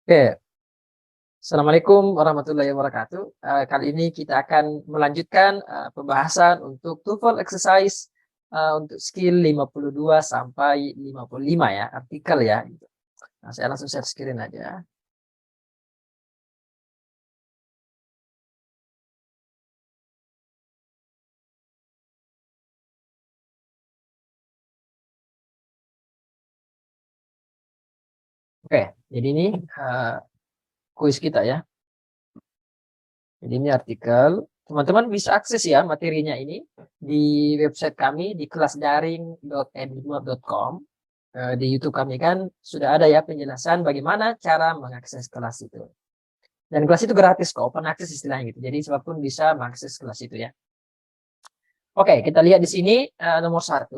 Oke, Assalamualaikum warahmatullahi wabarakatuh. Kali ini kita akan melanjutkan pembahasan untuk TOEFL exercise untuk skill 52 sampai 55 ya, artikel ya. Gitu. Nah, saya langsung share screen aja. Oke, jadi ini kuis kita ya. Jadi ini artikel. Teman-teman bisa akses ya materinya ini di website kami di kelasdaring.edward.com. Di YouTube kami kan sudah ada ya penjelasan bagaimana cara mengakses kelas itu. Dan kelas itu gratis kok, open access istilahnya gitu. Jadi siapapun bisa mengakses kelas itu ya. Oke, kita lihat di sini nomor 1.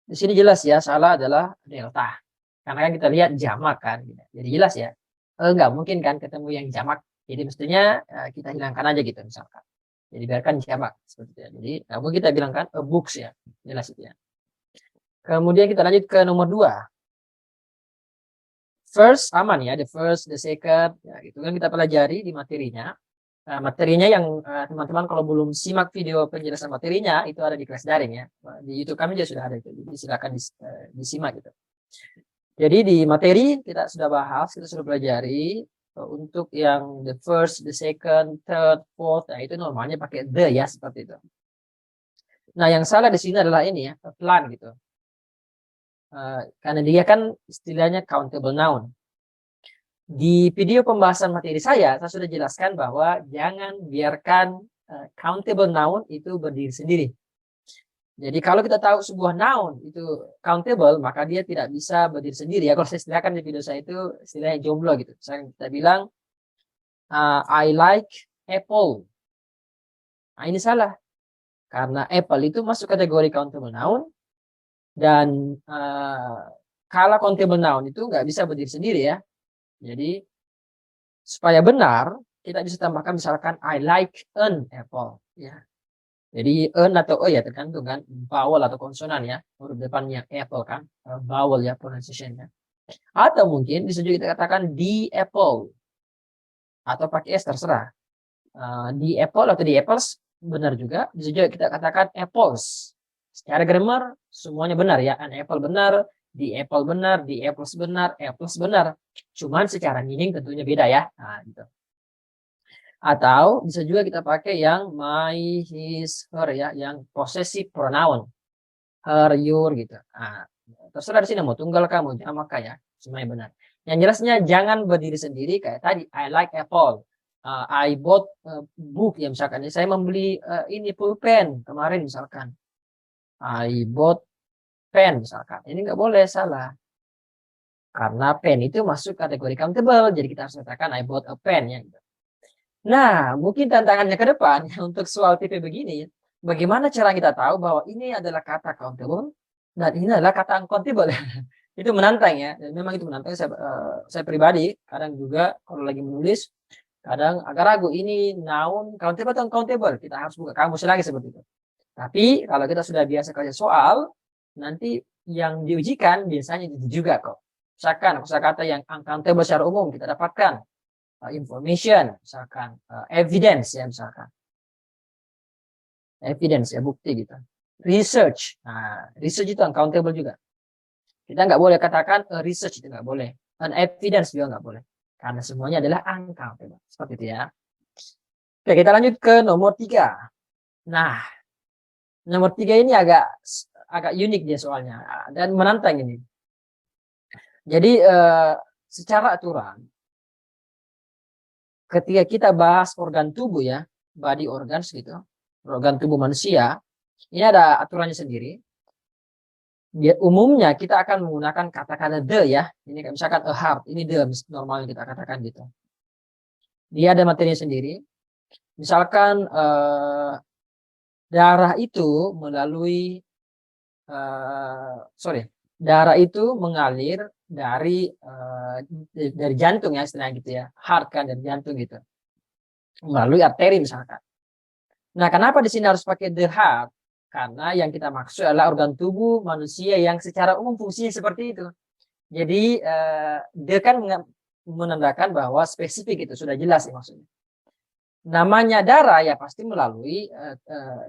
Di sini jelas ya, salah adalah delta. Karena kan kita lihat jamak kan. Gitu. Jadi jelas ya. Nggak mungkin kan ketemu yang jamak. Jadi mestinya kita hilangkan aja gitu misalkan. Jadi biarkan jamak seperti itu ya. Jadi namun kita bilangkan a books ya. Jelas itu ya. Kemudian kita lanjut ke nomor 2. First aman ya, the first, the second, ya gitu kan kita pelajari di materinya. Materinya yang teman-teman kalau belum simak video penjelasan materinya itu ada di kelas daring ya. Di YouTube kami juga sudah ada itu. Jadi silakan disimak gitu. Jadi di materi kita sudah bahas, kita sudah pelajari untuk yang the first, the second, third, fourth, nah itu normalnya pakai the ya seperti itu. Nah, yang salah di sini adalah ini ya, plan gitu. Karena dia kan istilahnya countable noun. Di video pembahasan materi saya sudah jelaskan bahwa jangan biarkan countable noun itu berdiri sendiri. Jadi kalau kita tahu sebuah noun itu countable, maka dia tidak bisa berdiri sendiri ya. Kalau saya istilahkan di video saya itu istilahnya jomblo gitu. Misalnya kita bilang I like apple. Nah, ini salah. Karena apple itu masuk kategori countable noun dan kalau countable noun itu nggak bisa berdiri sendiri ya. Jadi supaya benar, kita bisa tambahkan misalkan I like an apple ya. Jadi an atau ya tergantung kan vowel atau konsonan ya. Huruf depannya apple kan, vowel ya pronunciation-nya. Atau mungkin bisa juga kita katakan the apple atau pakai s terserah. The apple atau the apples benar juga. Bisa juga kita katakan apples. Secara grammar semuanya benar ya. An apple benar, the apple benar, the apples benar, apples benar. Cuman secara meaning tentunya beda ya. Nah, gitu. Atau bisa juga kita pakai yang my, his, her ya, yang possessive pronoun. Her, your gitu. Nah, terserah di sini mau tunggal kamu, jamak ya, semuanya benar. Yang jelasnya jangan berdiri sendiri kayak tadi. I like apple. I bought a book ya misalkan. Saya membeli ini pulpen kemarin misalkan. I bought pen misalkan. Ini nggak boleh salah. Karena pen itu masuk kategori countable. Jadi kita harus katakan I bought a pen ya. Gitu. Nah, mungkin tantangannya ke depan untuk soal tipe begini, bagaimana cara kita tahu bahwa ini adalah kata countable dan ini adalah kata uncountable. Itu menantang ya. Dan memang itu menantang saya pribadi kadang juga kalau lagi menulis kadang agak ragu ini noun countable atau uncountable. Kita harus buka kamus lagi seperti itu. Tapi kalau kita sudah biasa kerja soal, nanti yang diujikan biasanya itu juga kok. Misalkan kosakata yang uncountable secara umum kita dapatkan information, misalkan evidence ya misalkan. Evidence ya bukti gitu. Research. Nah, research itu uncountable juga. Kita nggak boleh katakan research itu nggak boleh. Dan evidence juga nggak boleh. Karena semuanya adalah uncountable. Seperti itu ya. Oke, kita lanjut ke nomor 3. Nah, nomor 3 ini agak unik dia soalnya dan menantang ini. Jadi secara aturan ketika kita bahas organ tubuh ya, body organs gitu, organ tubuh manusia, ini ada aturannya sendiri. Umumnya kita akan menggunakan kata-kata the ya. Ini misalkan a heart, ini the normalnya kita katakan gitu. Dia ada materinya sendiri. Misalkan darah itu melalui darah itu mengalir dari jantung ya istilahnya gitu ya. Heart kan dari jantung gitu. Melalui arteri misalkan. Nah, kenapa di sini harus pakai the heart? Karena yang kita maksud adalah organ tubuh manusia yang secara umum fungsinya seperti itu. Jadi dia kan menandakan bahwa spesifik, itu sudah jelas ya maksudnya. Namanya darah ya pasti melalui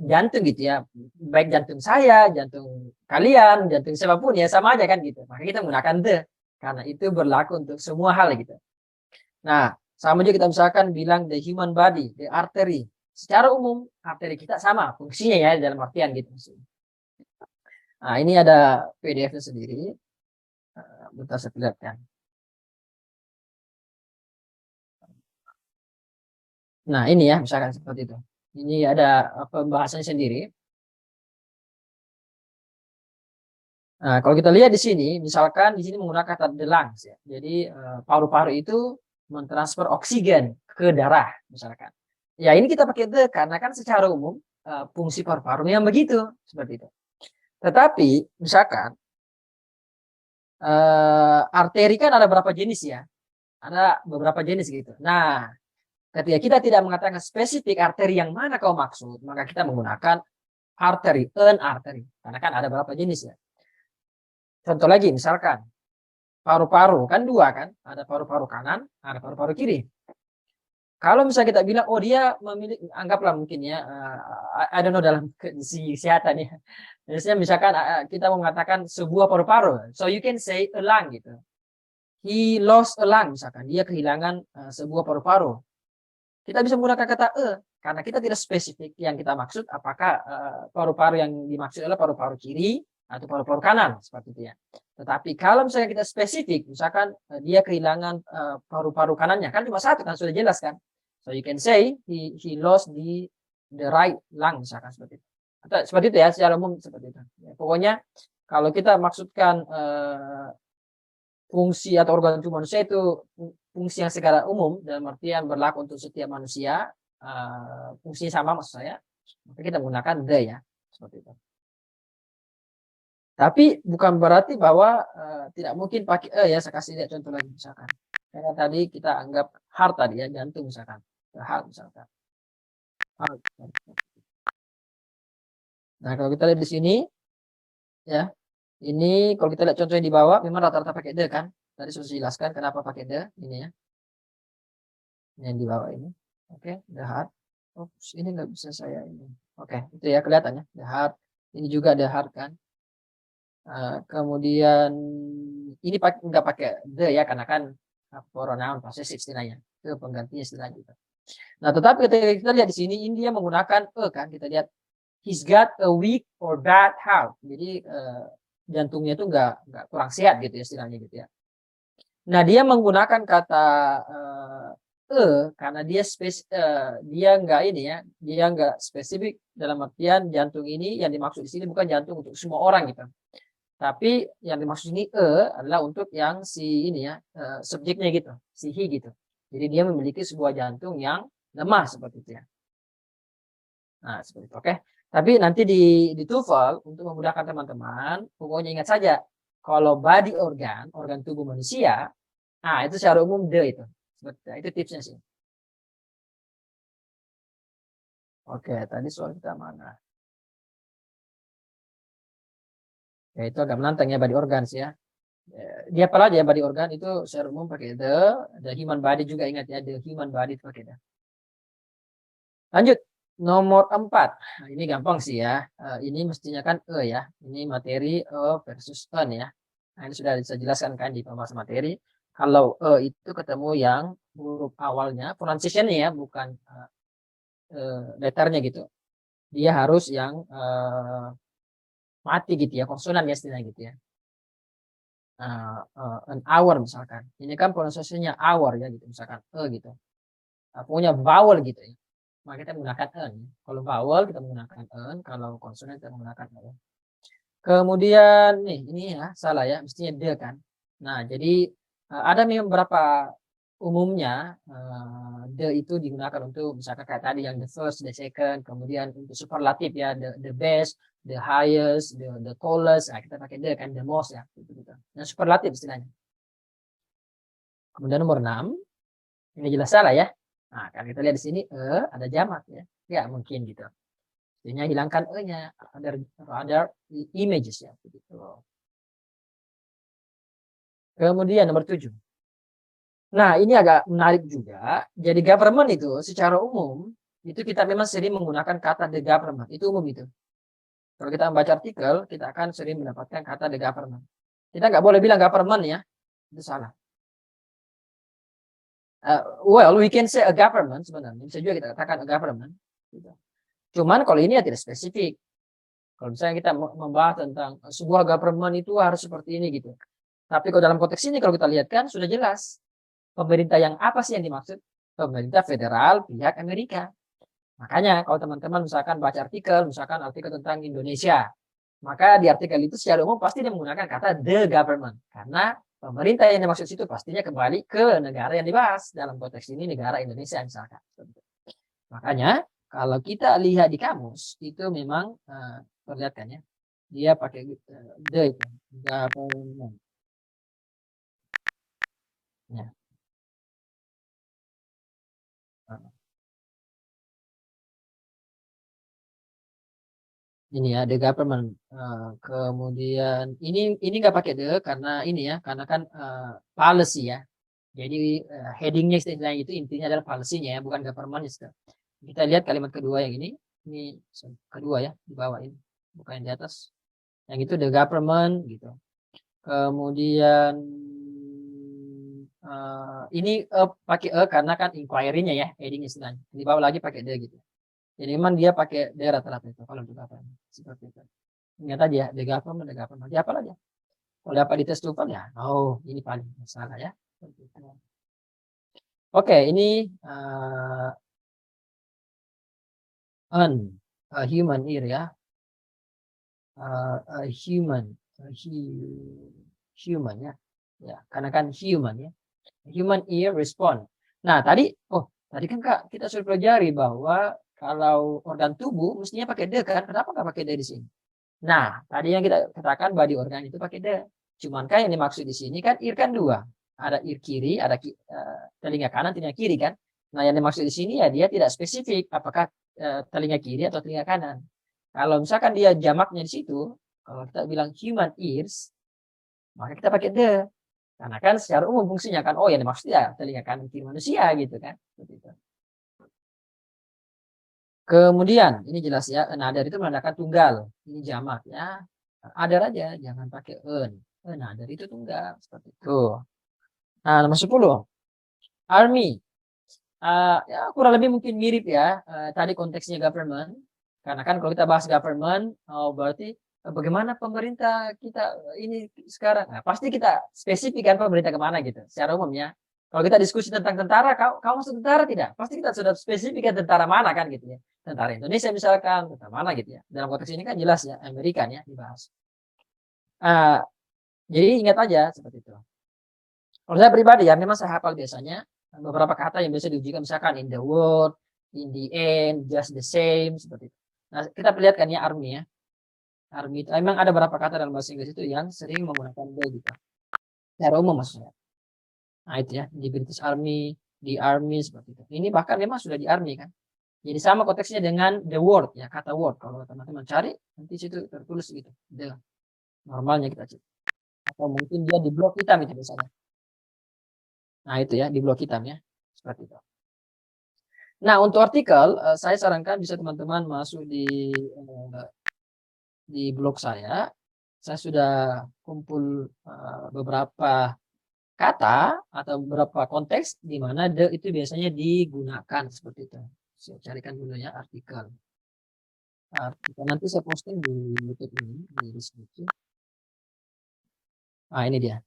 jantung gitu ya. Baik jantung saya, jantung kalian, jantung siapapun ya sama aja kan gitu. Maka kita menggunakan the karena itu berlaku untuk semua hal gitu. Nah, sama juga kita misalkan bilang the human body, the artery. Secara umum arteri kita sama fungsinya ya dalam artian gitu. Nah, ini ada PDF-nya sendiri. Bentar saya perlihatkan. Nah, ini ya misalkan seperti itu. Ini ada pembahasannya sendiri. Nah, kalau kita lihat di sini, misalkan di sini menggunakan kata the lungs ya. Jadi paru-paru itu mentransfer oksigen ke darah misalkan. Ya ini kita pakai the karena kan secara umum fungsi paru-paru yang begitu seperti itu. Tetapi misalkan arteri kan ada berapa jenis ya? Ada beberapa jenis gitu. Nah, ketika kita tidak mengatakan spesifik arteri yang mana kau maksud, maka kita menggunakan arteri, an arteri. Karena kan ada berapa jenis ya. Contoh lagi, misalkan paru-paru kan dua kan, ada paru-paru kanan, ada paru-paru kiri. Kalau misalnya kita bilang, oh dia memiliki, anggaplah mungkin ya, I don't know dalam kesehatan ya. Biasanya misalkan kita mengatakan sebuah paru-paru, so you can say a lung gitu. He lost a lung misalkan, dia kehilangan sebuah paru-paru. Kita bisa menggunakan kata karena kita tidak spesifik yang kita maksud apakah paru-paru yang dimaksud adalah paru-paru kiri atau paru-paru kanan seperti itu ya. Tetapi kalau misalnya kita spesifik, misalkan dia kehilangan paru-paru kanannya, kan cuma satu kan sudah jelas kan. So you can say he lost the right lung misalkan seperti itu. Atau seperti itu ya secara umum seperti itu. Ya, pokoknya kalau kita maksudkan fungsi atau organ tubuh manusia itu fungsi yang secara umum dalam artian berlaku untuk setiap manusia, fungsinya sama maksud saya, maka kita menggunakan the ya seperti itu. Tapi bukan berarti bahwa tidak mungkin pakai ya. Saya kasih lihat contoh lagi misalkan. Karena tadi kita anggap heart tadi ya, jantung misalkan, heart misalkan. Heart. Nah kalau kita lihat di sini ya, ini kalau kita lihat contohnya di bawah, memang rata-rata pakai the kan. Tadi sudah dijelaskan kenapa pakai the ini ya. Ini yang di bawah ini. Oke, the heart. Oops, ini nggak bisa saya ini. Oke, itu ya kelihatannya the heart. Ini juga the heart kan. Kemudian ini nggak pakai the ya karena kan pronoun possessive istilahnya. Itu penggantinya istilah juga. Nah, tetapi ketika kita lihat di sini ini dia menggunakan kan, kita lihat he's got a weak or bad heart. Jadi jantungnya itu nggak kurang sehat gitu ya istilahnya gitu ya. Nah, dia menggunakan kata karena dia nggak ini ya, dia nggak spesifik dalam artian jantung ini yang dimaksud di sini bukan jantung untuk semua orang gitu. Tapi yang dimaksud ini adalah untuk yang si ini ya, subjeknya gitu, si he gitu. Jadi dia memiliki sebuah jantung yang lemah seperti itu ya. Nah, seperti itu. Oke. Tapi nanti di TOEFL untuk memudahkan teman-teman, pokoknya ingat saja kalau body organ tubuh manusia, nah itu secara umum the itu. Seperti itu tipsnya sih. Oke, tadi soal kita mana? Ya itu agak menantang ya body organs ya. Dia apa aja ya body organ itu secara umum pakai the human body juga ingat ya, the human body itu pakai the. Lanjut, nomor 4. Nah, ini gampang sih ya. Ini mestinya kan ya. Ini materi versus an ya. Nah, ini sudah bisa jelaskan kan di pembahasan materi. Kalau itu ketemu yang huruf awalnya, pronunciation-nya ya, bukan letternya gitu. Dia harus yang mati gitu ya, konsonan ya istilahnya gitu ya. An hour misalkan. Ini kan pronunciation-nya hour ya gitu misalkan gitu. Pokoknya vowel gitu ya. Maka kita menggunakan an. Kalau vowel kita menggunakan an, kalau konsonan kita menggunakan an. Kemudian nih ini ya salah ya, mestinya the kan. Nah, jadi ada memang beberapa umumnya the itu digunakan untuk misalkan kayak tadi yang the first, the second, kemudian untuk superlatif ya the best, the highest, the tallest. Nah, kita pakai the kan, the most ya gitu. Yang superlatif istilahnya. Kemudian nomor 6, ini jelas salah ya. Nah, kalau kita lihat di sini ada jamak ya. Ya, mungkin gitu. Artinya hilangkan e-nya, other images ya begitu. Kemudian nomor 7. Nah, ini agak menarik juga. Jadi government itu secara umum itu kita memang sering menggunakan kata the government. Itu umum itu. Kalau kita membaca artikel, kita akan sering mendapatkan kata the government. Kita nggak boleh bilang government ya, itu salah. Well, we can say a government sebenarnya. Bisa juga kita katakan a government. Gitu. Cuman kalau ini ya tidak spesifik. Kalau misalnya kita membahas tentang sebuah government itu harus seperti ini gitu. Tapi kalau dalam konteks ini kalau kita lihat kan sudah jelas. Pemerintah yang apa sih yang dimaksud? Pemerintah federal pihak Amerika. Makanya kalau teman-teman misalkan baca artikel, misalkan artikel tentang Indonesia, maka di artikel itu secara umum pasti dia menggunakan kata the government. Karena pemerintah yang dimaksud itu pastinya kembali ke negara yang dibahas. Dalam konteks ini negara Indonesia misalkan. Makanya kalau kita lihat di kamus itu memang perlihatkan ya. Dia pakai the itu, government. Ya. Ini ya the government. Kemudian ini nggak pakai the karena ini ya karena kan policy ya. Jadi headingnya istilahnya itu intinya adalah policy-nya ya bukan government. Kita lihat kalimat kedua yang ini kedua ya di bawah ini bukan yang di atas. Yang itu the government gitu. Kemudian ini pakai karena kan inquiry-nya ya heading istilahnya. Di bawah lagi pakai the gitu. Jadi memang dia pakai the rata-rata itu kalau the government seperti itu. Ingat aja ya, the government, dia apa aja. Kalau dapat di tes TOEFL ya, oh ini paling masalah ya. Oke, ini a human ear ya, a human ya, ya karena kan human ya, human ear respond. Nah tadi kan Kak kita sudah pelajari bahwa kalau organ tubuh mestinya pakai the kan, kenapa nggak pakai the di sini? Nah tadi yang kita katakan body organ itu pakai the. Cuman kan yang dimaksud di sini kan ear kan dua. Ada ear kiri, ada telinga kanan, telinga kiri kan. Nah yang dimaksud di sini ya dia tidak spesifik apakah telinga kiri atau telinga kanan. Kalau misalkan dia jamaknya di situ, kalau kita bilang human ears, maka kita pakai the. Karena kan secara umum fungsinya kan, oh yang dimaksud ya telinga kanan kiri manusia gitu kan. Kemudian ini jelas ya, another itu menandakan tunggal. Ini jamak ya. Ada aja, jangan pakai en. Another itu tunggal seperti itu. Nah, nomor 10. Army. Ya kurang lebih mungkin mirip ya. Tadi konteksnya government. Karena kan kalau kita bahas government, berarti bagaimana pemerintah kita ini sekarang. Nah, pasti kita spesifikkan pemerintah kemana gitu. Secara umum ya. Kalau kita diskusi tentang tentara, kau masuk tentara tidak? Pasti kita sudah spesifikkan tentara mana kan gitu ya. Tentara Indonesia misalkan, tentara mana gitu ya. Dalam konteks ini kan jelas ya, Amerika ya dibahas. Jadi ingat aja seperti itu. Kalau saya pribadi ya, memang saya hafal biasanya beberapa kata yang biasa diujikan misalkan in the world, in the end, just the same seperti itu. Nah, kita perlihatkan ya army ya. Army itu memang ada beberapa kata dalam bahasa Inggris itu yang sering menggunakan the gitu. Secara umum maksudnya. Nah itu ya, di British Army, di Army seperti itu. Ini bahkan memang sudah di Army kan. Jadi sama konteksnya dengan the word ya, kata word. Kalau teman-teman cari, nanti situ tertulis gitu. The. Normalnya kita cek. Atau mungkin dia di blok hitam itu biasanya. Nah itu ya, di blok hitam ya. Seperti itu. Nah untuk artikel, saya sarankan bisa teman-teman masuk di blog saya. Saya sudah kumpul beberapa kata atau beberapa konteks di mana the itu biasanya digunakan seperti itu. Saya carikan dulu ya artikel. Nanti saya posting di YouTube ini di deskripsi. Ah ini dia.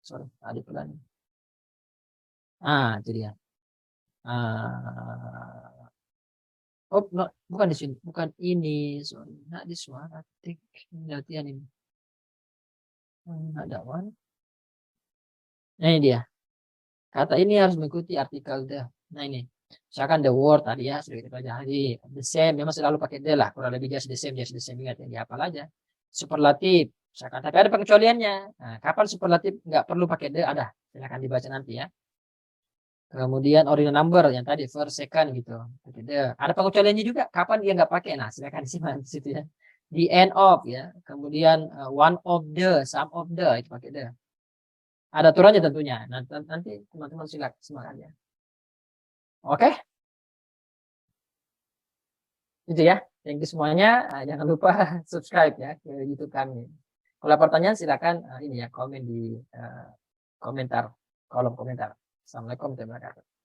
Sorry, ada pelan. Itu dia. Oh, no, bukan di sini, bukan ini. Sorry, not this one. I think ini latihan ini. Ada one. Nah ini dia. Kata ini harus mengikuti artikel the. Nah ini. Misalkan the word tadi ya sudah kita pelajari. The same memang selalu pakai the lah. Kurang lebih just the same ingat yang dihafal aja. Superlatif. Misalkan tapi ada pengecualiannya. Nah, kapan superlatif nggak perlu pakai the ada. Silakan dibaca nanti ya. Kemudian ordinal number yang tadi first second gitu. Pakai the. Ada pengecualiannya juga. Kapan dia nggak pakai? Nah silakan disimak di situ ya. The end of ya. Kemudian one of the, some of the itu pakai the. Ada aturannya tentunya. Nanti teman-teman silakan semangat ya. Oke? Itu ya. Thank you semuanya. Jangan lupa subscribe ya ke YouTube kami. Kalau ada pertanyaan silakan ini ya komen di komentar, kolom komentar. Assalamualaikum warahmatullahi wabarakatuh.